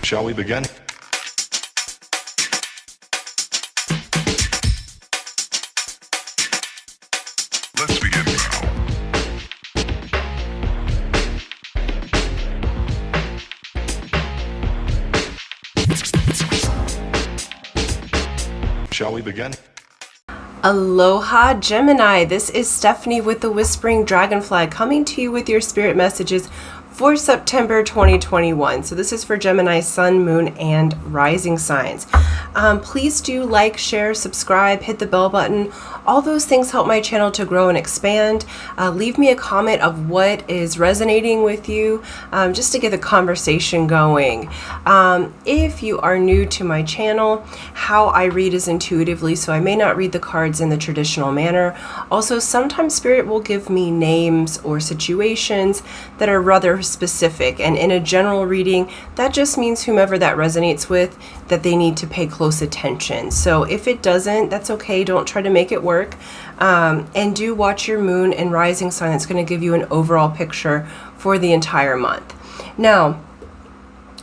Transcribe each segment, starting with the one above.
Shall we begin? Let's begin now. Shall we begin? Aloha Gemini, this is Stephanie with the Whispering Dragonfly coming to you with your spirit messages for September 2021. So this is for Gemini, Sun, Moon, and Rising signs. Please do like, share, subscribe, hit the bell button. All those things help my channel to grow and expand. Leave me a comment of what is resonating with you, just to get the conversation going. If you are new to my channel, how I read is intuitively, so I may not read the cards in the traditional manner. Also, sometimes Spirit will give me names or situations that are rather specific, and in a general reading, that just means whomever that resonates with, that they need to pay close attention. So if it doesn't, that's okay. Don't try to make it work. And do watch your moon and rising sign. It's going to give you an overall picture for the entire month. Now,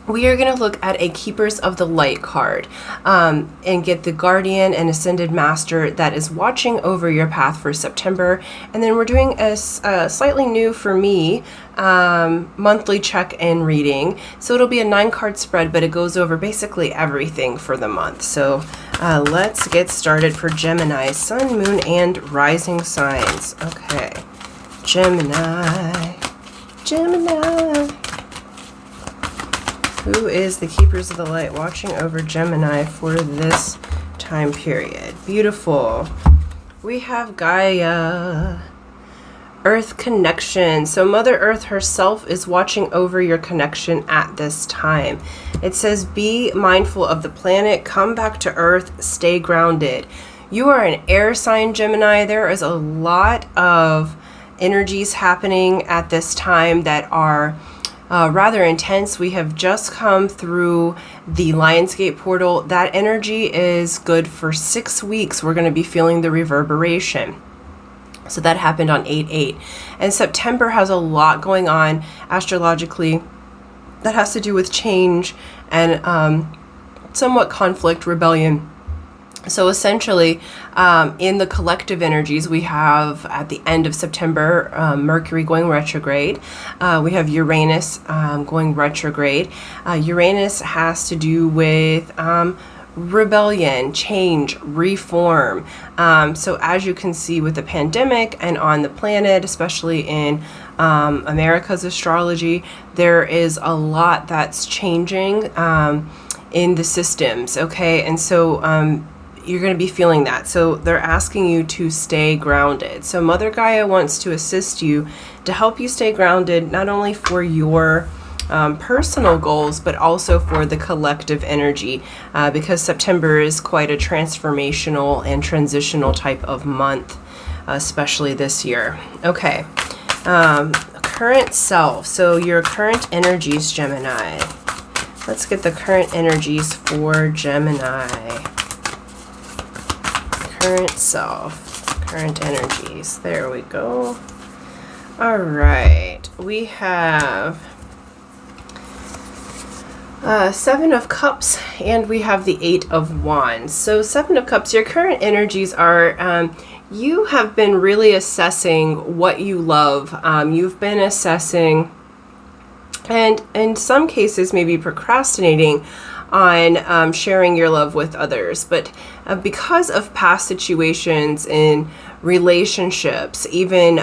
we are going to look at a Keepers of the Light card and get the Guardian and Ascended Master that is watching over your path for September. And then we're doing a slightly new for me monthly check-in reading. So it'll be a 9-card spread, but it goes over basically everything for the month. So let's get started for Gemini, Sun, Moon, and Rising signs. Okay, Gemini. Who is the Keepers of the Light watching over Gemini for this time period? Beautiful. We have Gaia, Earth connection. So Mother Earth herself is watching over your connection at this time. It says, be mindful of the planet, come back to Earth, stay grounded. You are an air sign, Gemini. There is a lot of energies happening at this time that are rather intense. We have just come through the Lionsgate portal. That energy is good for 6 weeks. We're going to be feeling the reverberation. So that happened on 8/8. And September has a lot going on astrologically that has to do with change and somewhat conflict, rebellion. So essentially, in the collective energies, we have at the end of September, Mercury going retrograde. We have Uranus going retrograde. Uranus has to do with rebellion, change, reform. So as you can see with the pandemic and on the planet, especially in America's astrology, there is a lot that's changing in the systems, okay? And so you're going to be feeling that. So they're asking you to stay grounded. So Mother Gaia wants to assist you to help you stay grounded, not only for your personal goals, but also for the collective energy, because September is quite a transformational and transitional type of month, especially this year. Okay, current self. So your current energies, Gemini. Let's get the current energies for Gemini. Current self, current energies. There we go. All right, we have Seven of Cups, and we have the Eight of Wands. So Seven of Cups, your current energies are, you have been really assessing what you love. You've been assessing, and in some cases maybe procrastinating on sharing your love with others. But because of past situations in relationships, even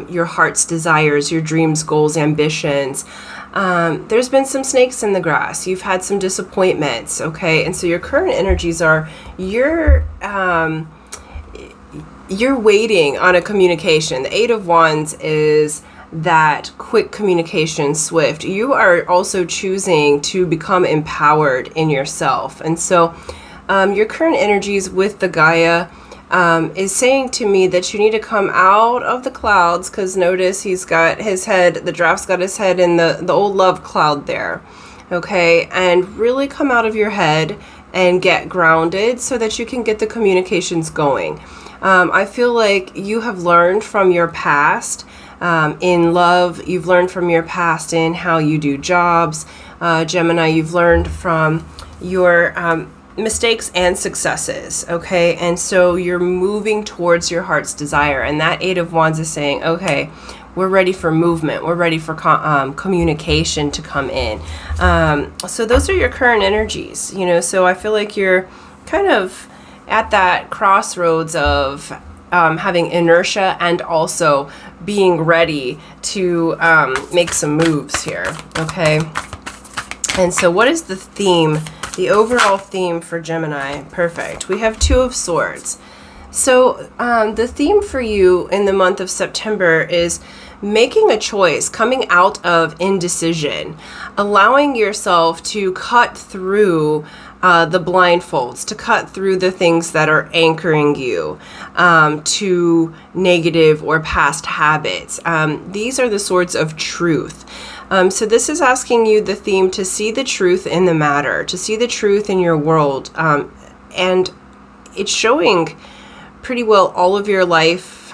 your heart's desires, your dreams, goals, ambitions, there's been some snakes in the grass. You've had some disappointments, okay? And so your current energies are, you're waiting on a communication. The Eight of Wands is that quick communication, swift. You are also choosing to become empowered in yourself. And so your current energies with the Gaia is saying to me that you need to come out of the clouds, because notice he's got his head, the draft's got his head in the old love cloud there, okay? And really come out of your head and get grounded so that you can get the communications going. I feel like you have learned from your past In love, you've learned from your past in how you do jobs. Gemini, you've learned from your mistakes and successes, okay? And so you're moving towards your heart's desire. And that Eight of Wands is saying, okay, we're ready for movement. We're ready for communication to come in. So those are your current energies, you know? So I feel like you're kind of at that crossroads of having inertia and also being ready to make some moves here, okay? And so what is the theme, the overall theme for Gemini? Perfect. We have Two of Swords. So the theme for you in the month of September is making a choice, coming out of indecision, allowing yourself to cut through the blindfolds, to cut through the things that are anchoring you to negative or past habits. These are the swords of truth. So this is asking you, the theme, to see the truth in the matter, to see the truth in your world. And it's showing pretty well all of your life,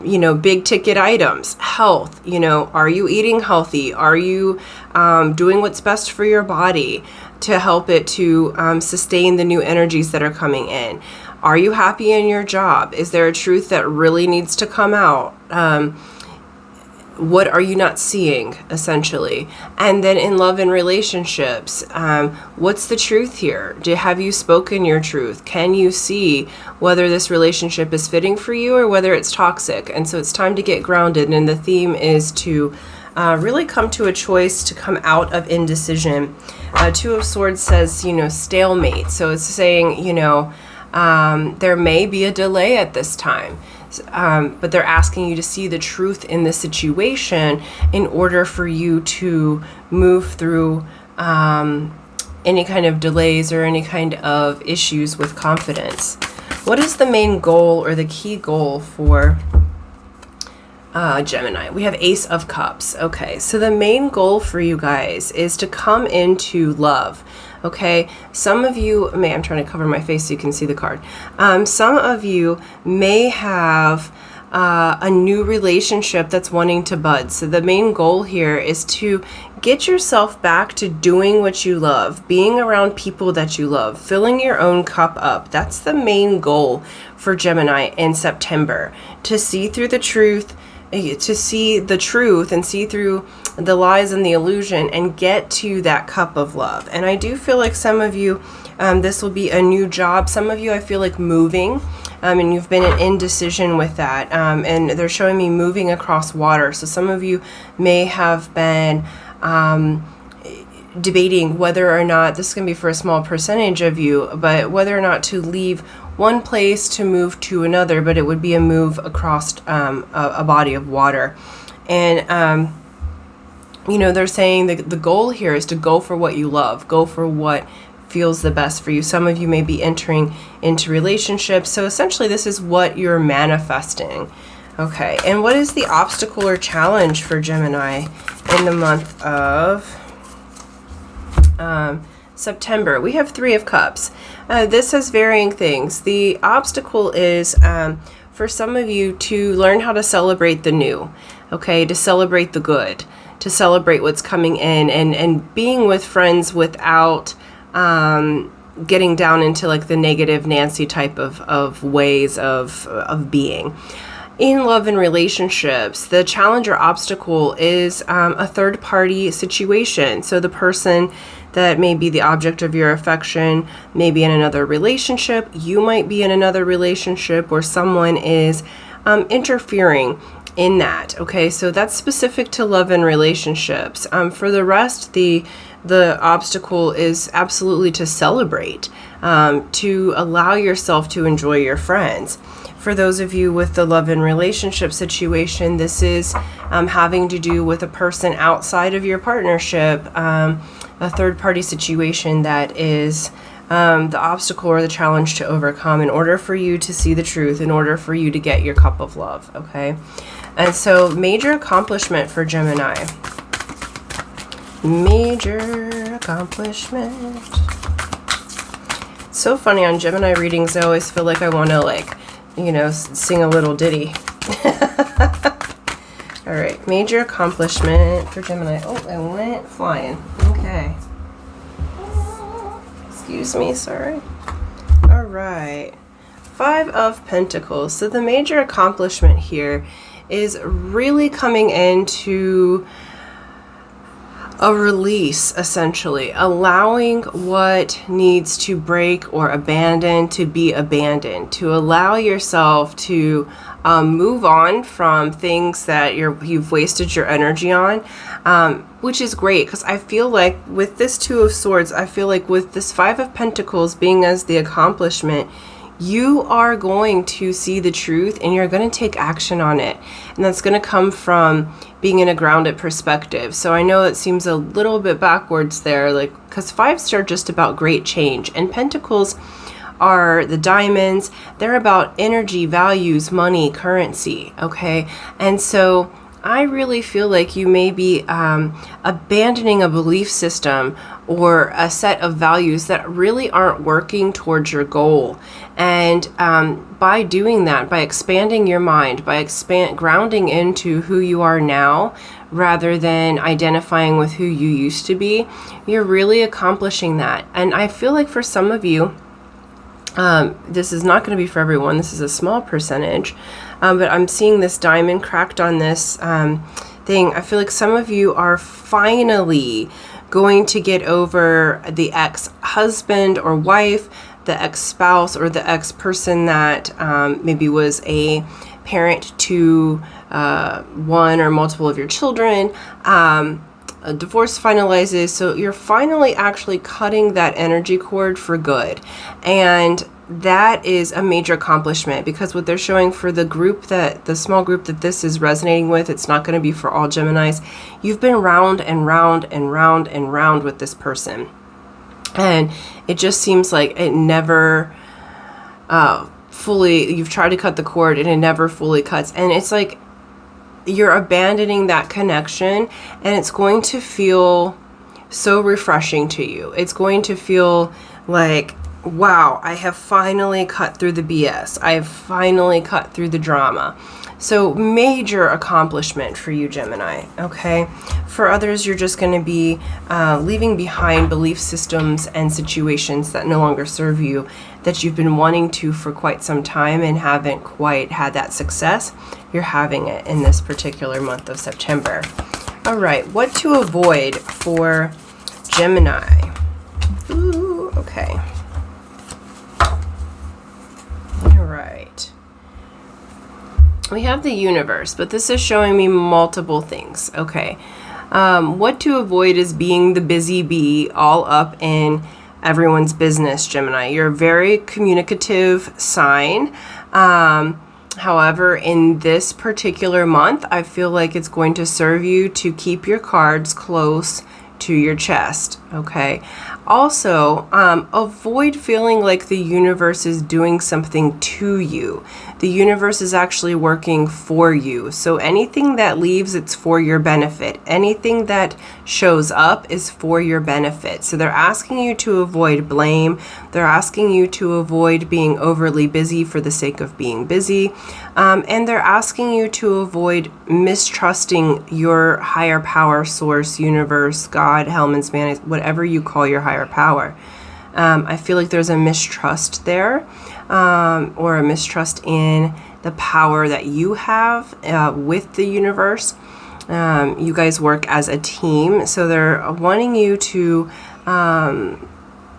you know, big ticket items, health, you know, are you eating healthy? Are you doing what's best for your body to help it to sustain the new energies that are coming in? Are you happy in your job? Is there a truth that really needs to come out? What are you not seeing, essentially? And then in love and relationships, what's the truth here? Have you spoken your truth? Can you see whether this relationship is fitting for you or whether it's toxic? And so it's time to get grounded. And the theme is to really come to a choice, to come out of indecision. Two of Swords says, you know, stalemate. So it's saying, you know, there may be a delay at this time. But they're asking you to see the truth in the situation in order for you to move through any kind of delays or any kind of issues with confidence. What is the main goal or the key goal for Gemini? We have Ace of Cups. Okay, so the main goal for you guys is to come into love. Okay, some of you may, I'm trying to cover my face so you can see the card. Some of you may have a new relationship that's wanting to bud. So the main goal here is to get yourself back to doing what you love, being around people that you love, filling your own cup up. That's the main goal for Gemini in September, to see through the truth, to see the truth and see through the lies and the illusion and get to that cup of love. And I do feel like some of you, this will be a new job. Some of you, I feel like moving, and you've been in indecision with that. And they're showing me moving across water. So some of you may have been debating whether or not, this is going to be for a small percentage of you, but whether or not to leave one place to move to another, but it would be a move across a body of water. And you know, they're saying the goal here is to go for what you love, go for what feels the best for you. Some of you may be entering into relationships. So essentially this is what you're manifesting. Okay, and what is the obstacle or challenge for Gemini in the month of September? We have Three of Cups. This has varying things. The obstacle is for some of you to learn how to celebrate the new, okay, to celebrate the good, to celebrate what's coming in, and being with friends without getting down into like the negative Nancy type of ways of being. In love and relationships, the challenge or obstacle is a third-party situation. So the person that may be the object of your affection may be in another relationship. You might be in another relationship where someone is interfering in that. Okay, so that's specific to love and relationships. For the rest, the obstacle is absolutely to celebrate, to allow yourself to enjoy your friends. For those of you with the love and relationship situation, this is having to do with a person outside of your partnership, a third-party situation that is the obstacle or the challenge to overcome in order for you to see the truth, in order for you to get your cup of love, okay? And so major accomplishment for Gemini. Major accomplishment. It's so funny on Gemini readings, I always feel like I want to, like, you know, sing a little ditty. All right, major accomplishment for Gemini. Oh, I went flying. Okay. Excuse me, sorry. All right. 5 of Pentacles. So the major accomplishment here is really coming into a release, essentially, allowing what needs to break or abandon to be abandoned, to allow yourself to move on from things that you've wasted your energy on, which is great, because I feel like with this 2 of Swords, I feel like with this 5 of Pentacles being as the accomplishment, you are going to see the truth and you're going to take action on it. And that's going to come from being in a grounded perspective. So I know it seems a little bit backwards there, like, because 5s are just about great change, and Pentacles are the diamonds. They're about energy, values, money, currency. Okay. And so I really feel like you may be abandoning a belief system or a set of values that really aren't working towards your goal. And by doing that, by expanding your mind, by grounding into who you are now, rather than identifying with who you used to be, you're really accomplishing that. And I feel like for some of you, this is not going to be for everyone. This is a small percentage. But I'm seeing this diamond cracked on this thing. I feel like some of you are finally going to get over the ex-husband or wife, the ex-spouse, or the ex-person that maybe was a parent to one or multiple of your children. A divorce finalizes, so you're finally actually cutting that energy cord for good. And that is a major accomplishment, because what they're showing for the group, that the small group that this is resonating with, it's not going to be for all Geminis. You've been round and round and round and round with this person, and it just seems like it never fully, you've tried to cut the cord and it never fully cuts. And it's like you're abandoning that connection, and it's going to feel so refreshing to you. It's going to feel like, wow, I have finally cut through the BS. I have finally cut through the drama. So major accomplishment for you, Gemini, okay? For others, you're just going to be leaving behind belief systems and situations that no longer serve you, that you've been wanting to for quite some time and haven't quite had that success. You're having it in this particular month of September. All right, what to avoid for Gemini? Ooh, okay. All right. We have the universe, but this is showing me multiple things. Okay. What to avoid is being the busy bee all up in everyone's business, Gemini. You're a very communicative sign. However, in this particular month, I feel like it's going to serve you to keep your cards close to your chest, okay? Also, avoid feeling like the universe is doing something to you. The universe is actually working for you. So anything that leaves, it's for your benefit. Anything that shows up is for your benefit. So they're asking you to avoid blame. They're asking you to avoid being overly busy for the sake of being busy. And they're asking you to avoid mistrusting your higher power, source, universe, God, Hellman's Man, whatever you call your higher power. I feel like there's a mistrust there, or a mistrust in the power that you have with the universe. You guys work as a team, so they're wanting you to,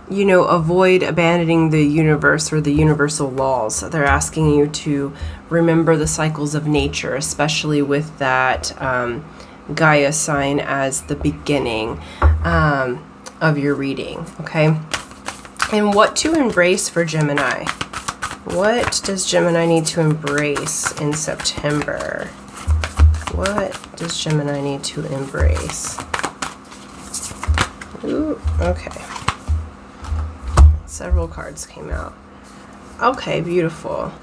avoid abandoning the universe or the universal laws. They're asking you to remember the cycles of nature, especially with that Gaia sign as the beginning of your reading, okay? And what to embrace for Gemini. What does Gemini need to embrace in September? What does Gemini need to embrace? Ooh, okay. Several cards came out. Okay, beautiful.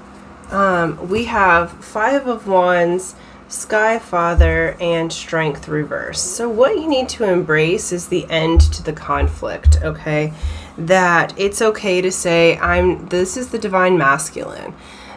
We have 5 of Wands, Sky Father, and Strength reverse. So what you need to embrace is the end to the conflict, okay? That it's okay to say, this is the divine masculine.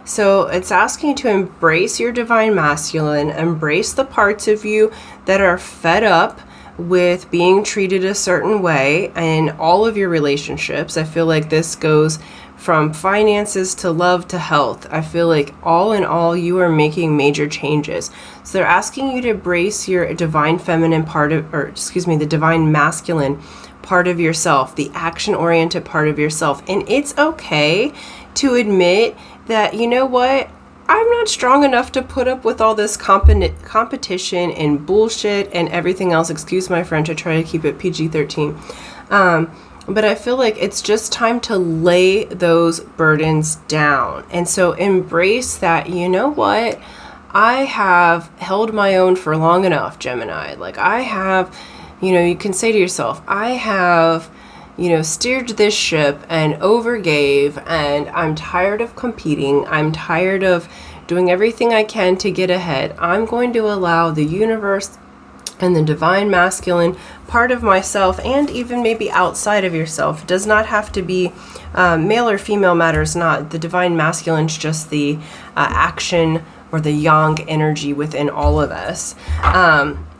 So it's asking you to embrace your divine masculine, embrace the parts of you that are fed up with being treated a certain way in all of your relationships. I feel like this goes from finances to love to health. I feel like all in all, you are making major changes. So they're asking you to embrace your divine feminine part of, or excuse me, the divine masculine part of yourself, the action-oriented part of yourself. And it's okay to admit that, you know what, I'm not strong enough to put up with all this competition and bullshit and everything else. Excuse my French, I try to keep it PG-13. But I feel like it's just time to lay those burdens down. And so embrace that, you know what, I have held my own for long enough, Gemini. Like I have, you know, you can say to yourself, I have, you know, steered this ship and overgave, and I'm tired of competing. I'm tired of doing everything I can to get ahead. I'm going to allow the universe and the divine masculine part of myself, and even maybe outside of yourself. It does not have to be male or female, matters not. The divine masculine's just the action or the yang energy within all of us.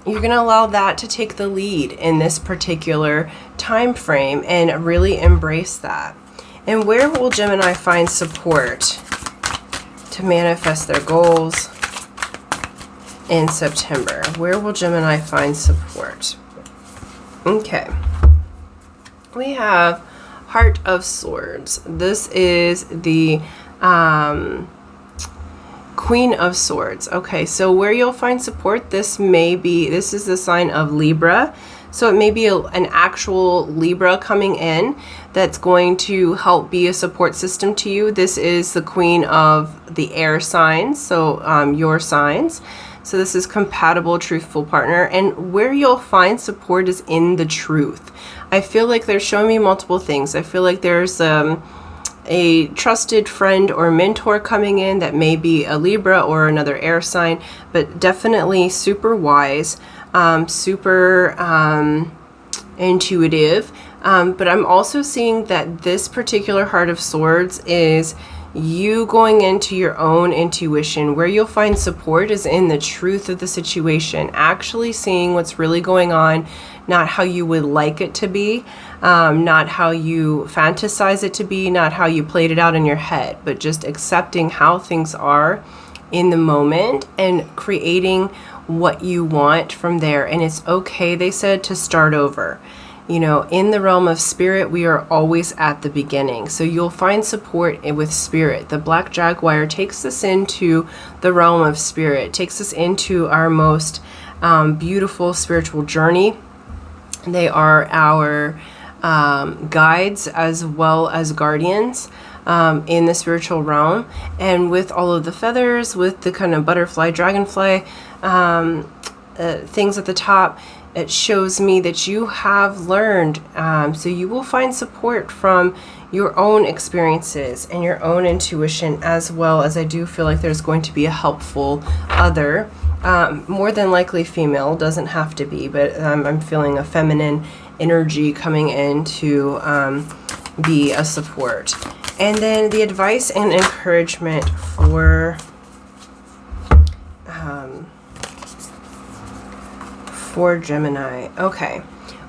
You're going to allow that to take the lead in this particular time frame and really embrace that. And where will Gemini find support to manifest their goals in September? Where will Gemini find support? Okay. We have Heart of Swords. This is the Queen of Swords. Okay, so where you'll find support, this is the sign of Libra. So it may be an actual Libra coming in that's going to help be a support system to you. This is the Queen of the air signs, so your signs. So this is compatible, truthful partner. And where you'll find support is in the truth. I feel like they're showing me multiple things. I feel like there's a trusted friend or mentor coming in that may be a Libra or another air sign, but definitely super wise, super intuitive. But I'm also seeing that this particular Heart of Swords is you going into your own intuition. Where you'll find support is in the truth of the situation, actually seeing what's really going on, not how you would like it to be, not how you fantasize it to be, not how you played it out in your head, but just accepting how things are in the moment and creating what you want from there. And it's okay, they said, to start over. You know, in the realm of spirit, we are always at the beginning. So you'll find support with spirit. The Black Jaguar takes us into the realm of spirit, takes us into our most beautiful spiritual journey. They are our guides as well as guardians in the spiritual realm. And with all of the feathers, with the kind of butterfly, dragonfly things at the top, it shows me that you have learned. So you will find support from your own experiences and your own intuition, as well as I do feel like there's going to be a helpful other. More than likely female, doesn't have to be, but I'm feeling a feminine energy coming in to be a support. And then the advice and encouragement for Gemini. Okay,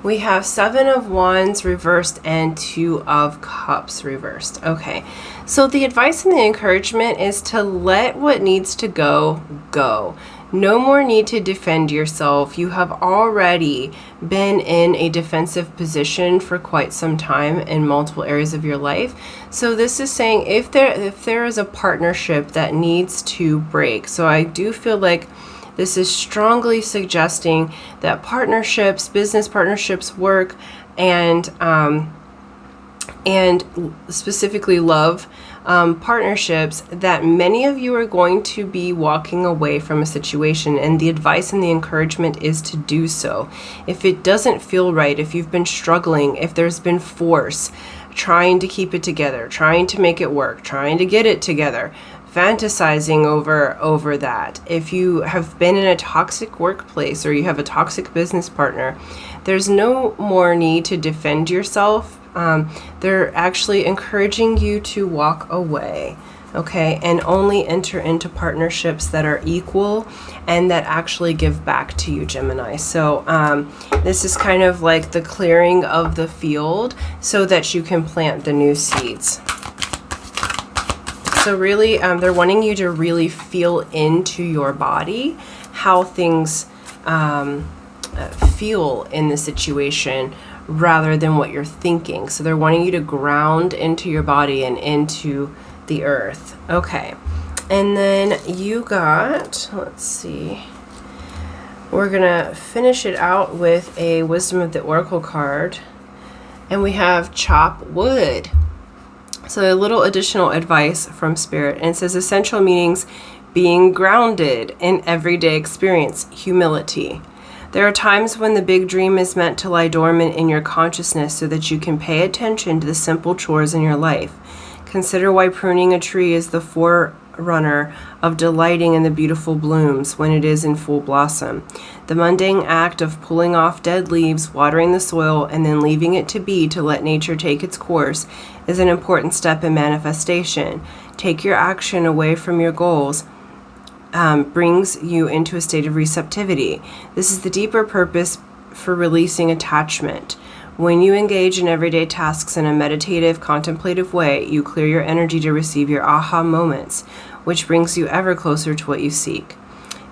we have 7 of Wands reversed and 2 of Cups reversed. Okay, so the advice and the encouragement is to let what needs to go, go. No more need to defend yourself. You have already been in a defensive position for quite some time in multiple areas of your life. So this is saying if there is a partnership that needs to break. So I do feel like this is strongly suggesting that partnerships, business partnerships, work, and specifically love partnerships, that many of you are going to be walking away from a situation, and the advice and the encouragement is to do so. If it doesn't feel right, if you've been struggling, if there's been force, trying to keep it together, trying to make it work, trying to get it together, fantasizing over that. If you have been in a toxic workplace or you have a toxic business partner, there's no more need to defend yourself. They're actually encouraging you to walk away. Okay, and only enter into partnerships that are equal and that actually give back to you, Gemini. So this is kind of like the clearing of the field so that you can plant the new seeds. So really, they're wanting you to really feel into your body how things feel in the situation rather than what you're thinking. So they're wanting you to ground into your body and into the earth. Okay, and then you got, let's see, we're gonna finish it out with a Wisdom of the Oracle card, and we have chop wood. So a little additional advice from Spirit, and it says essential meanings: being grounded in everyday experience, humility. There are times when the big dream is meant to lie dormant in your consciousness so that you can pay attention to the simple chores in your life. Consider why pruning a tree is the forerunner of delighting in the beautiful blooms when it is in full blossom. The mundane act of pulling off dead leaves, watering the soil, and then leaving it to be to let nature take its course is an important step in manifestation. Take your action away from your goals. Brings you into a state of receptivity. This is the deeper purpose for releasing attachment. When you engage in everyday tasks in a meditative, contemplative way, you clear your energy to receive your aha moments, which brings you ever closer to what you seek.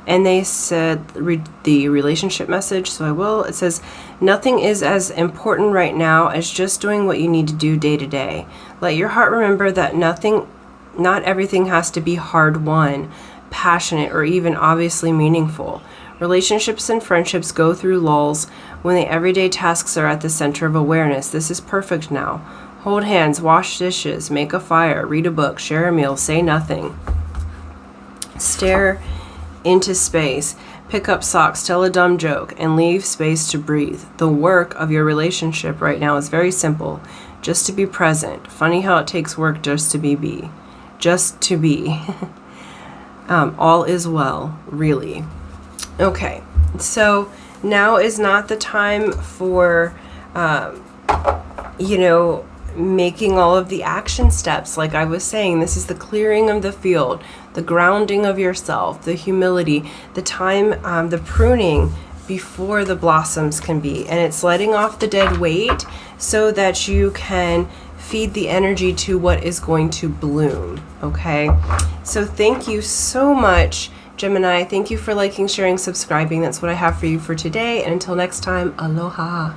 And they said, read the relationship message, so I will. It says, nothing is as important right now as just doing what you need to do day to day. Let your heart remember that not everything has to be hard-won, passionate, or even obviously meaningful. Relationships and friendships go through lulls when the everyday tasks are at the center of awareness. This is perfect now. Hold hands, wash dishes, make a fire, read a book, share a meal, say nothing. Stare into space, pick up socks, tell a dumb joke, and leave space to breathe. The work of your relationship right now is very simple. Just to be present. Funny how it takes work just to be. Just to be. All is well, really. Okay, so now is not the time for, making all of the action steps. Like I was saying, this is the clearing of the field, the grounding of yourself, the humility, the time, the pruning before the blossoms can be. And it's letting off the dead weight so that you can feed the energy to what is going to bloom. Okay, so thank you so much, Gemini. Thank you for liking, sharing, subscribing. That's what I have for you for today. And until next time, aloha.